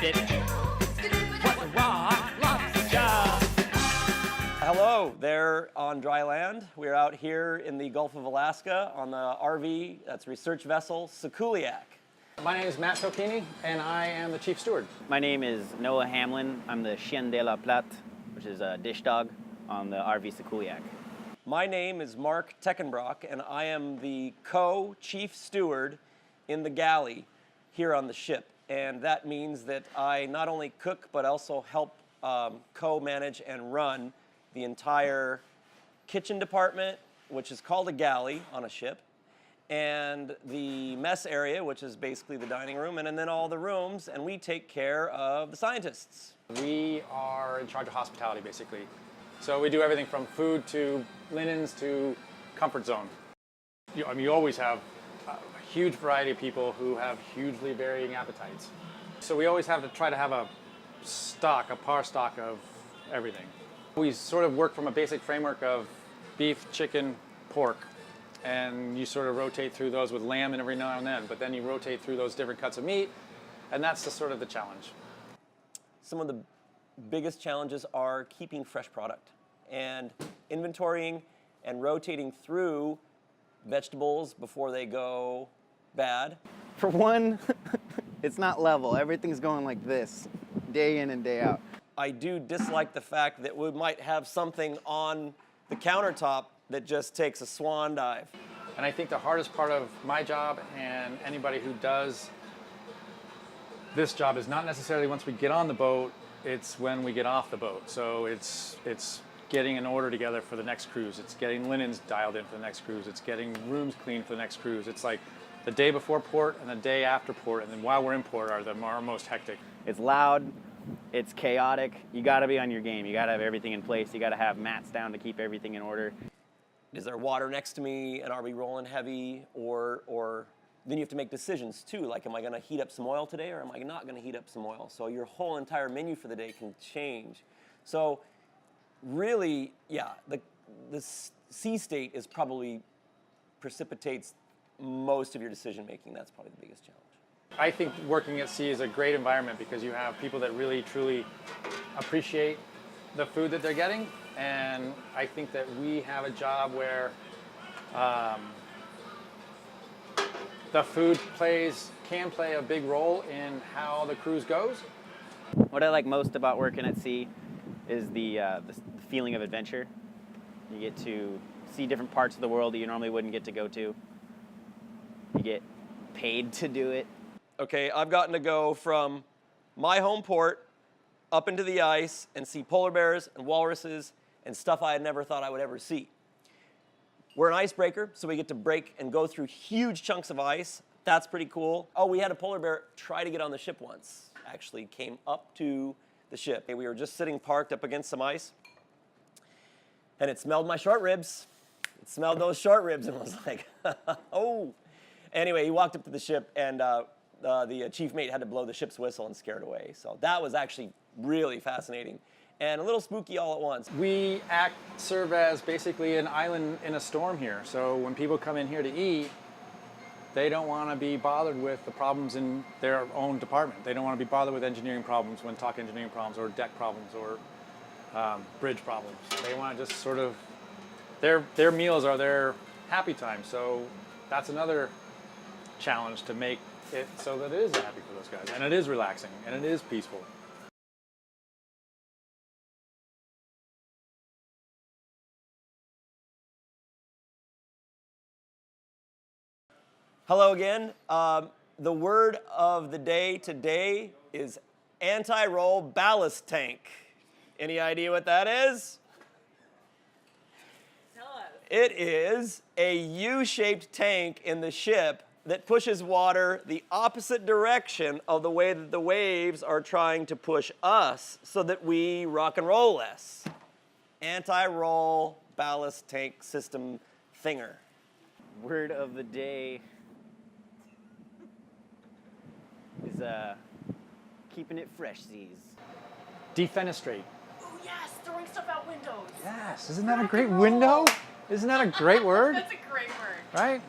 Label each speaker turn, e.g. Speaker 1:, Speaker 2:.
Speaker 1: with it. What raw lobster.
Speaker 2: Hello there on dry land. We're out here in the Gulf of Alaska on the RV, that's research vessel, Sekuliak.
Speaker 3: My name is Matt Tokini, and I am the Chief Steward.
Speaker 4: My name is Noah Hamlin. I'm the Chien de la Plate, which is a dish dog on the RV Sekuliak.
Speaker 2: My name is Mark Teckenbrock, and I am the co-chief steward in the Galley here on the ship. And that means that I not only cook, but also help co-manage and run the entire kitchen department, which is called a galley on a ship, and the mess area, which is basically the dining room, and then all the rooms, and we take care of the scientists.
Speaker 3: We are in charge of hospitality, basically. So we do everything from food to linens to comfort zone. You always have a huge variety of people who have hugely varying appetites. So we always have to try to have a par stock of everything. We sort of work from a basic framework of beef, chicken, pork, and you sort of rotate through those with lamb every now and then, but then you rotate through those different cuts of meat, and that's sort of the challenge.
Speaker 2: Some of the biggest challenges are keeping fresh product and inventorying and rotating through vegetables before they go bad.
Speaker 4: For one, it's not level. Everything's going like this, day in and day out.
Speaker 2: I do dislike the fact that we might have something on the countertop that just takes a swan dive.
Speaker 3: And I think the hardest part of my job and anybody who does this job is not necessarily once we get on the boat, it's when we get off the boat. So it's getting an order together for the next cruise. It's getting linens dialed in for the next cruise. It's getting rooms cleaned for the next cruise. It's like the day before port and the day after port, and then while we're in port are our most hectic.
Speaker 4: It's loud, it's chaotic. You gotta be on your game. You gotta have everything in place. You gotta have mats down to keep everything in order.
Speaker 2: Is there water next to me, and are we rolling heavy? Or then you have to make decisions too, like am I gonna heat up some oil today or am I not gonna heat up some oil? So your whole entire menu for the day can change. So really, yeah, the sea state is probably precipitates most of your decision making. That's probably the biggest challenge.
Speaker 3: I think working at sea is a great environment because you have people that really, truly appreciate the food that they're getting. And I think that we have a job where the food can play a big role in how the cruise goes.
Speaker 4: What I like most about working at sea is the feeling of adventure. You get to see different parts of the world that you normally wouldn't get to go to. You get paid to do it.
Speaker 2: Okay, I've gotten to go from my home port up into the ice and see polar bears and walruses and stuff I had never thought I would ever see. We're an icebreaker, so we get to break and go through huge chunks of ice. That's pretty cool. Oh, we had a polar bear try to get on the ship once. Actually came up to the ship. We were just sitting parked up against some ice, and it smelled my short ribs. It smelled those short ribs and was like, oh. Anyway, he walked up to the ship, and the chief mate had to blow the ship's whistle and scare it away. So that was actually really fascinating and a little spooky all at once.
Speaker 3: We serve as basically an island in a storm here. So when people come in here to eat, they don't want to be bothered with the problems in their own department. They don't want to be bothered with engineering problems when talk engineering problems or deck problems or bridge problems. They want to just sort of, their meals are their happy time. So that's another challenge to make it so that it is happy for those guys. And it is relaxing and it is peaceful.
Speaker 2: Hello again. The word of the day today is anti-roll ballast tank. Any idea what that is?
Speaker 5: Tell us.
Speaker 2: It is a U-shaped tank in the ship that pushes water the opposite direction of the way that the waves are trying to push us so that we rock and roll less. Anti-roll ballast tank system thinger.
Speaker 4: Word of the day is keeping it fresh, Z's.
Speaker 3: Defenestrate.
Speaker 5: Oh yes, throwing stuff out windows.
Speaker 3: Yes, isn't that a great window? Isn't that a great word?
Speaker 5: That's a great word.
Speaker 3: Right?